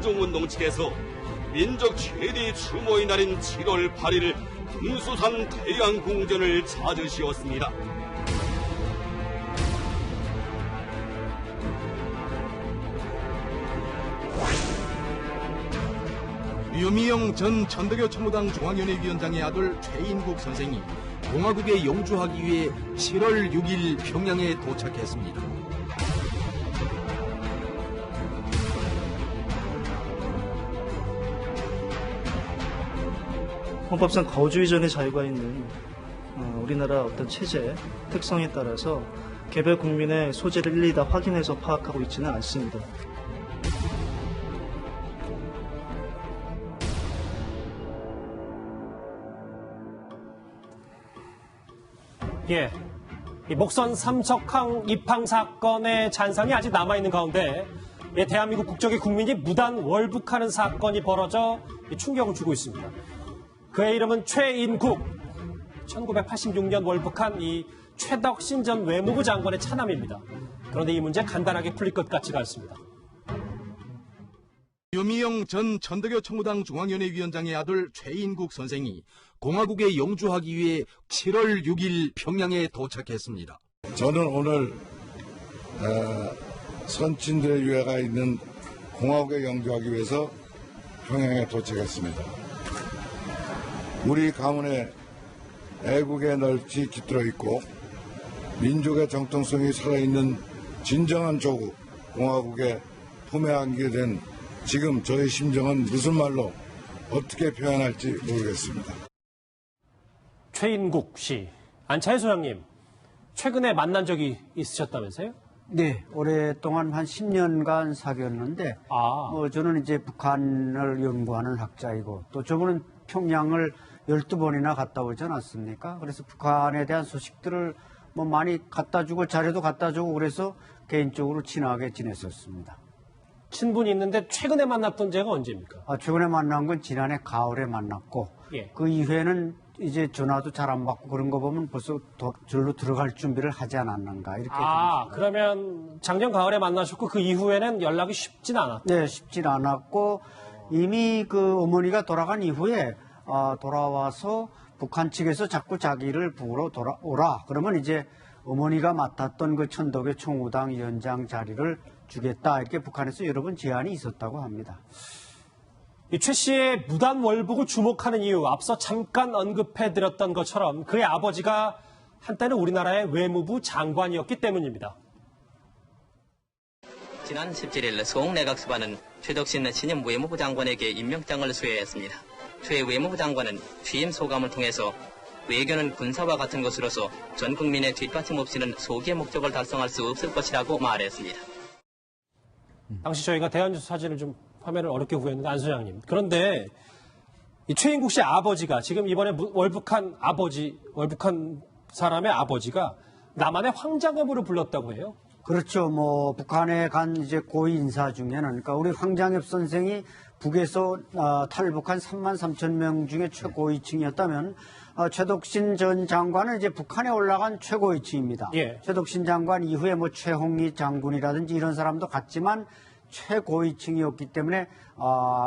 민족운동 측에서 민족 최대 추모의 날인 7월 8일 금수산 태양궁전을 찾으시었습니다. 유미영 전 천덕여 청구당 중앙위원회 위원장의 아들 최인국 선생이 공화국에 영주하기 위해 7월 6일 평양에 도착했습니다. 헌법상 거주 이전의 자유가 있는 우리나라 어떤 체제, 특성에 따라서 개별 국민의 소재를 일일이 다 확인해서 파악하고 있지는 않습니다. 예, 이 목선 삼척항 입항 사건의 잔상이 아직 남아있는 가운데 대한민국 국적의 국민이 무단 월북하는 사건이 벌어져 충격을 주고 있습니다. 그의 이름은 최인국, 1986년 월북한 이 최덕신 전 외무부 장관의 차남입니다. 그런데 이 문제 간단하게 풀릴 것 같지가 않습니다. 유미영 전 천덕여 청구당 중앙위원회 위원장의 아들 최인국 선생이 공화국에 영주하기 위해 7월 6일 평양에 도착했습니다. 저는 오늘 선친들의 유해가 있는 공화국에 영주하기 위해서 평양에 도착했습니다. 우리 가문에 애국의 널찍이 깃들어 있고 민족의 정통성이 살아있는 진정한 조국 공화국에 품에 안기게 된 지금 저의 심정은 무슨 말로 어떻게 표현할지 모르겠습니다. 최인국 씨, 안차혜 소장님, 최근에 만난 적이 있으셨다면서요? 네, 오랫동안 한 10년간 사귀었는데, 저는 이제 북한을 연구하는 학자이고, 또 저분은 평양을 12번이나 갔다 오지 않았습니까? 그래서 북한에 대한 소식들을 많이 갖다 주고, 자료도 갖다 주고, 그래서 개인적으로 친하게 지냈었습니다. 친분이 있는데 최근에 만났던 제가 언제입니까? 최근에 만난 건 지난해 가을에 만났고, 예. 그 이후에는 이제 전화도 잘 안 받고 그런 거 보면 벌써 절로 들어갈 준비를 하지 않았는가 이렇게. 그러면 작년 가을에 만나셨고 그 이후에는 연락이 쉽진 않았다. 네, 쉽진 않았고 이미 그 어머니가 돌아간 이후에 돌아와서 북한 측에서 자꾸 자기를 부으러 돌아오라. 그러면 이제 어머니가 맡았던 그 천덕여 총우당 위원장 자리를 주겠다. 이렇게 북한에서 여러 번 제안이 있었다고 합니다. 이 최 씨의 무단 월북을 주목하는 이유, 앞서 잠깐 언급해드렸던 것처럼 그의 아버지가 한때는 우리나라의 외무부 장관이었기 때문입니다. 지난 17일 소홍내각수반은 최덕신 신임 외무부 장관에게 임명장을 수여했습니다. 최 외무부 장관은 취임 소감을 통해서 외교는 군사와 같은 것으로서 전 국민의 뒷받침 없이는 소기의 목적을 달성할 수 없을 것이라고 말했습니다. 당시 저희가 대한뉴스 사진을 좀 화면을 어렵게 구했는데 안 소장님. 그런데 이 최인국 씨 아버지가 지금 이번에 월북한 사람의 아버지가 남한의 황장엽으로 불렀다고 해요. 그렇죠. 북한에 간 이제 고위 인사 중에는, 그러니까 우리 황장엽 선생이 북에서 탈북한 3만 3천 명 중에 최고위층이었다면, 최덕신 전 장관은 이제 북한에 올라간 최고위층입니다. 예. 최덕신 장관 이후에 최홍희 장군이라든지 이런 사람도 갔지만 최고위층이었기 때문에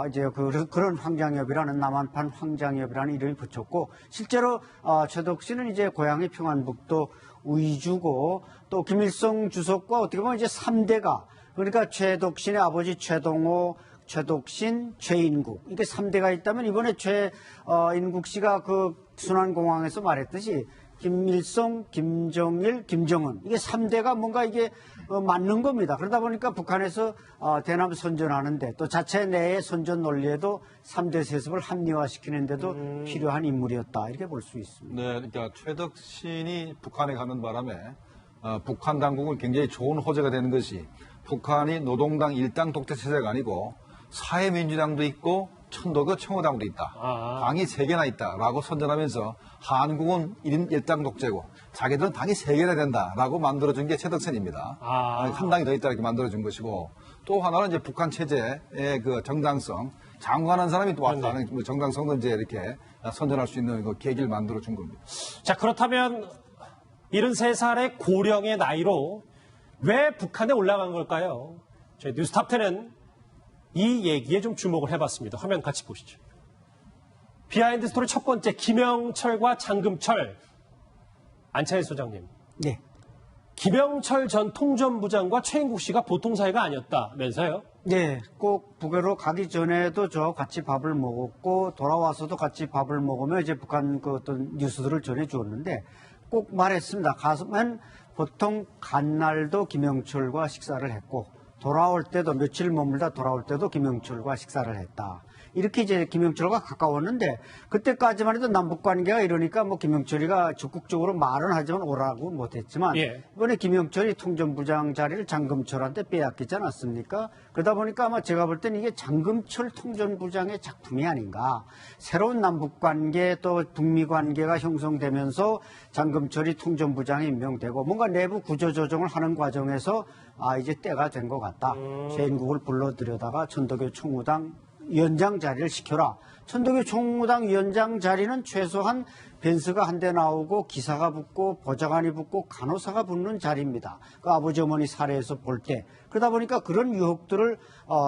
이제 그런 황장엽이라는 남한판 황장엽이라는 이름이 붙였고, 실제로 최덕신은 이제 고향이 평안북도 의주고, 또 김일성 주석과 어떻게 보면 이제 3대가, 그러니까 최덕신의 아버지 최동호, 최덕신, 최인국, 이게 3대가 있다면 이번에 최인국 씨가 그 순환공항에서 말했듯이 김일성, 김정일, 김정은, 이게 3대가 뭔가 이게 맞는 겁니다. 그러다 보니까 북한에서 대남 선전하는데, 또 자체 내의 선전 논리에도 3대 세습을 합리화시키는데도 필요한 인물이었다, 이렇게 볼 수 있습니다. 네, 그러니까 최덕신이 북한에 가는 바람에 북한 당국은 굉장히 좋은 호재가 되는 것이, 북한이 노동당 일당 독재 체제가 아니고 사회민주당도 있고 천덕여 청우당도 있다. 당이 3개나 있다라고 선전하면서 한국은 1인 1당 독재고 자기들은 당이 3개나 된다라고 만들어준 게 최덕선입니다. 한 당이 더 있다 이렇게 만들어준 것이고, 또 하나는 이제 북한 체제의 그 정당성, 장관한 사람이 또 왔다. 정당성도 이제 이렇게 선전할 수 있는 그 계기를 만들어준 겁니다. 자, 그렇다면 73살의 고령의 나이로 왜 북한에 올라간 걸까요? 저희 뉴스탑10은 이 얘기에 좀 주목을 해봤습니다. 화면 같이 보시죠. 비하인드 스토리 첫 번째, 김영철과 장금철. 안차일 소장님. 네. 김영철 전 통전부장과 최인국 씨가 보통 사이가 아니었다면서요? 네, 꼭 북으로 가기 전에도 저 같이 밥을 먹었고 돌아와서도 같이 밥을 먹으며 이제 북한 그 어떤 뉴스들을 전해주었는데 꼭 말했습니다. 가서면 보통 간 날도 김영철과 식사를 했고 돌아올 때도 며칠 머물다 돌아올 때도 김영철과 식사를 했다. 이렇게 이제 김영철과 가까웠는데 그때까지만 해도 남북 관계가 이러니까 뭐 김영철이가 적극적으로 말은 하지만 오라고 못했지만 예. 이번에 김영철이 통전부장 자리를 장금철한테 빼앗기지 않았습니까? 그러다 보니까 아마 제가 볼 때는 이게 장금철 통전부장의 작품이 아닌가. 새로운 남북 관계 또 북미 관계가 형성되면서 장금철이 통전부장에 임명되고 뭔가 내부 구조 조정을 하는 과정에서 이제 때가 된 것 같다. 최인국을 불러들여다가 천도교 총무당 위원장 자리를 시켜라. 천도교 총무당 위원장 자리는 최소한 벤스가 한 대 나오고 기사가 붙고 보좌관이 붙고 간호사가 붙는 자리입니다. 그 아버지 어머니 사례에서 볼 때. 그러다 보니까 그런 유혹들을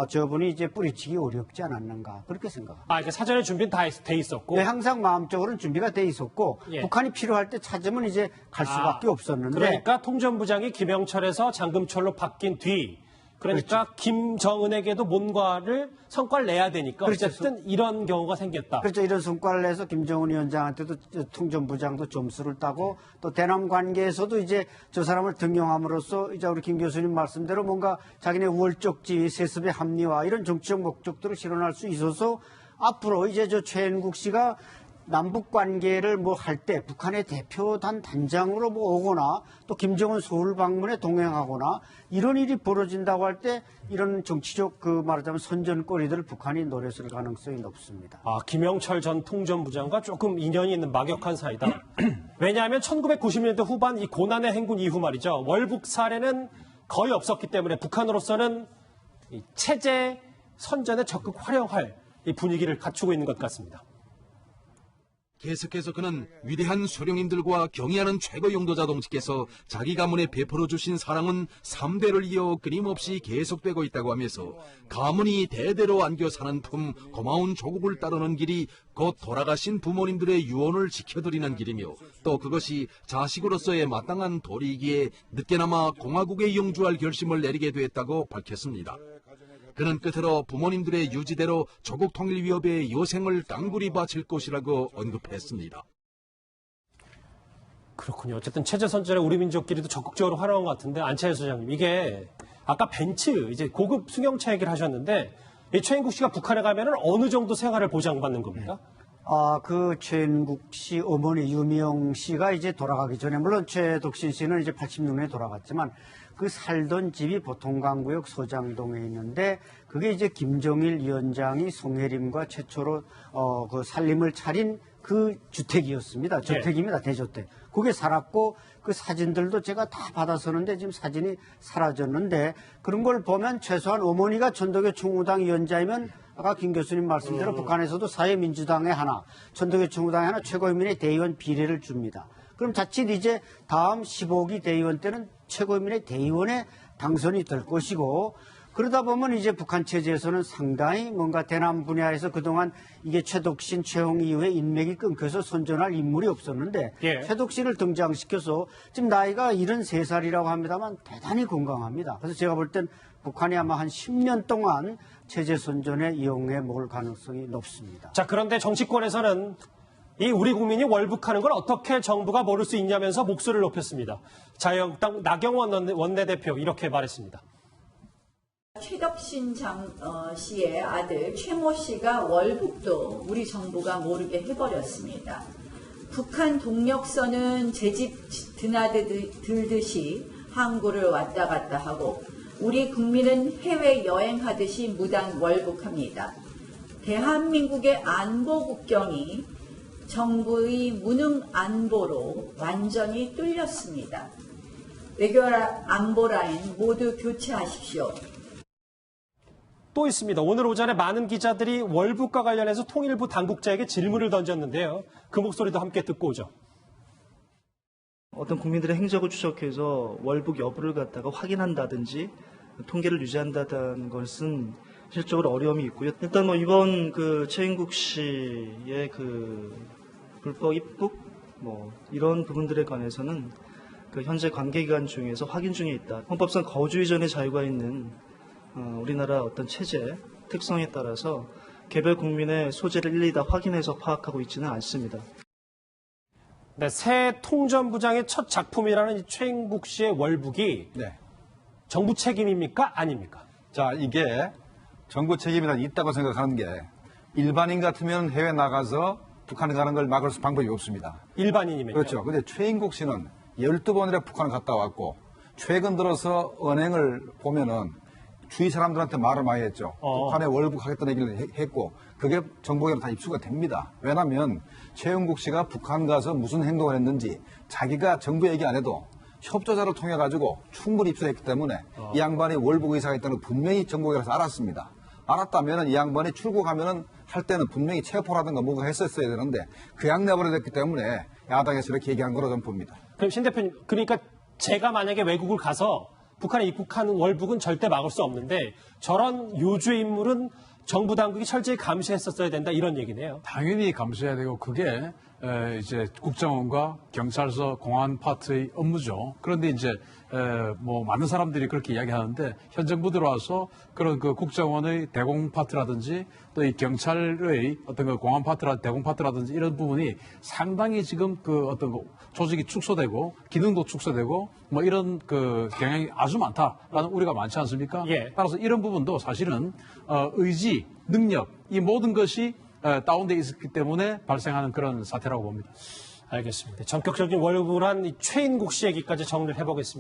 저분이 이제 뿌리치기 어렵지 않았는가 그렇게 생각합니다. 이게 사전에 준비는 다 돼 있었고. 네, 항상 마음적으로는 준비가 돼 있었고 예. 북한이 필요할 때 찾으면 이제 갈 수밖에 없었는데. 그러니까 통전부장이 김영철에서 장금철로 바뀐 뒤 그러니까 그렇죠. 김정은에게도 뭔가를 성과를 내야 되니까 그렇죠. 어쨌든 이런 경우가 생겼다. 그렇죠. 이런 성과를 내서 김정은 위원장한테도 통전부장도 점수를 따고 또 대남 관계에서도 이제 저 사람을 등용함으로써 이제 우리 김 교수님 말씀대로 뭔가 자기네 우월적 지위, 세습의 합리화 이런 정치적 목적들을 실현할 수 있어서 앞으로 이제 저 최인국 씨가 남북 관계를 뭐 할 때 북한의 대표단 단장으로 뭐 오거나 또 김정은 서울 방문에 동행하거나 이런 일이 벌어진다고 할 때 이런 정치적 그 말하자면 선전거리들을 북한이 노렸을 가능성이 높습니다. 김영철 전 통전부장과 조금 인연이 있는 막역한 사이다. 왜냐하면 1990년대 후반 이 고난의 행군 이후 말이죠. 월북 사례는 거의 없었기 때문에 북한으로서는 이 체제 선전에 적극 활용할 이 분위기를 갖추고 있는 것 같습니다. 계속해서 그는 위대한 소령님들과 경의하는 최고 용도자 동지께서 자기 가문에 베풀어 주신 사랑은 3대를 이어 끊임없이 계속되고 있다고 하면서 가문이 대대로 안겨 사는 품 고마운 조국을 따르는 길이 곧 돌아가신 부모님들의 유언을 지켜드리는 길이며 또 그것이 자식으로서의 마땅한 도리이기에 늦게나마 공화국에 용주할 결심을 내리게 됐다고 밝혔습니다. 그는 끝으로 부모님들의 유지대로 조국 통일 위협에 여생을 깡굴이 바칠 것이라고 언급했습니다. 그렇군요. 어쨌든 체제 선전에 우리 민족끼리도 적극적으로 활용한 것 같은데 안차일 소장님 이게 아까 벤츠 이제 고급 승용차 얘기를 하셨는데 이 최인국 씨가 북한에 가면은 어느 정도 생활을 보장받는 겁니까? 그 최인국 씨 어머니 유미영 씨가 이제 돌아가기 전에 물론 최덕신 씨는 이제 86년에 돌아갔지만 그 살던 집이 보통강구역 서장동에 있는데 그게 이제 김정일 위원장이 송혜림과 최초로 그 살림을 차린 그 주택이었습니다. 저택입니다. 대저택. 거기에 살았고 그 사진들도 제가 다 받아서는데 지금 사진이 사라졌는데 그런 걸 보면 최소한 어머니가 천도교 총무당 위원장이면 아까 김 교수님 말씀대로 북한에서도 사회민주당에 하나, 천도교 총무당에 하나 최고인민의 대의원 비례를 줍니다. 그럼 자칫 이제 다음 15기 대의원 때는 최고인민의 대의원에 당선이 될 것이고 그러다 보면 이제 북한 체제에서는 상당히 뭔가 대남 분야에서 그동안 이게 최덕신, 최홍 이후에 인맥이 끊겨서 선전할 인물이 없었는데 예. 최덕신을 등장시켜서 지금 나이가 73살이라고 합니다만 대단히 건강합니다. 그래서 제가 볼 땐 북한이 아마 한 10년 동안 체제 선전에 이용해 먹을 가능성이 높습니다. 자, 그런데 정치권에서는 이 우리 국민이 월북하는 걸 어떻게 정부가 모를 수 있냐면서 목소리를 높였습니다. 자유한국당 나경원 원내대표 이렇게 말했습니다. 최덕신 씨의 아들 최모 씨가 월북도 우리 정부가 모르게 해버렸습니다. 북한 동력선은 제 집 드나들듯이 항구를 왔다 갔다 하고 우리 국민은 해외 여행하듯이 무단 월북합니다. 대한민국의 안보 국경이 정부의 무능 안보로 완전히 뚫렸습니다. 외교 안보 라인 모두 교체하십시오. 또 있습니다. 오늘 오전에 많은 기자들이 월북과 관련해서 통일부 당국자에게 질문을 던졌는데요. 그 목소리도 함께 듣고 오죠. 어떤 국민들의 행적을 추적해서 월북 여부를 갖다가 확인한다든지 통계를 유지한다는 것은 실질적으로 어려움이 있고요. 일단 뭐 이번 그 최인국 씨의 그 불법 입국 뭐 이런 부분들에 관해서는 그 현재 관계기관 중에서 확인 중에 있다. 헌법상 거주 이전의 자유가 있는 우리나라 어떤 체제 특성에 따라서 개별 국민의 소재를 일일이 다 확인해서 파악하고 있지는 않습니다. 네, 새 통전부장의 첫 작품이라는 이 최인국 씨의 월북이 네. 정부 책임입니까? 아닙니까? 자, 이게 정부 책임이 있다고 생각하는 게 일반인 같으면 해외 나가서 북한에 가는 걸 막을 수 방법이 없습니다. 일반인이면요. 그렇죠. 근데 최인국 씨는 12번이나 북한을 갔다 왔고 최근 들어서 언행을 보면은 주위 사람들한테 말을 많이 했죠. 북한에 월북하겠다는 얘기를 했고 그게 정보에는 다 입수가 됩니다. 왜냐하면 최인국 씨가 북한 가서 무슨 행동을 했는지 자기가 정부 얘기 안 해도 협조자를 통해 가지고 충분히 입수했기 때문에 이 양반이 월북 의사가 있다는 걸 분명히 정보에서 알았습니다. 알았다면 이 양반이 출국하면은 할 때는 분명히 체포라든가 뭔가 했었어야 되는데 그냥 내버려뒀기 때문에 야당에서 이렇게 얘기한 거로 저는 봅니다. 그럼 신 대표님, 그러니까 제가 만약에 외국을 가서 북한에 입국하는 월북은 절대 막을 수 없는데 저런 요주의 인물은 정부 당국이 철저히 감시했었어야 된다 이런 얘기네요. 당연히 감시해야 되고 그게 이제 국정원과 경찰서, 공안 파트의 업무죠. 그런데 이제 뭐 많은 사람들이 그렇게 이야기하는데 현 정부 들어와서 그런 그 국정원의 대공 파트라든지 또 이 경찰의 어떤 그 공안 파트라 대공 파트라든지 이런 부분이 상당히 지금 그 어떤 그 조직이 축소되고 기능도 축소되고 뭐 이런 그 경향이 아주 많다라는 우리가 많지 않습니까? 예. 따라서 이런 부분도 사실은 의지, 능력 이 모든 것이 다운돼 있었기 때문에 발생하는 그런 사태라고 봅니다. 알겠습니다. 전격적인 월북을 한 이 최인국 씨 얘기까지 정리를 해보겠습니다.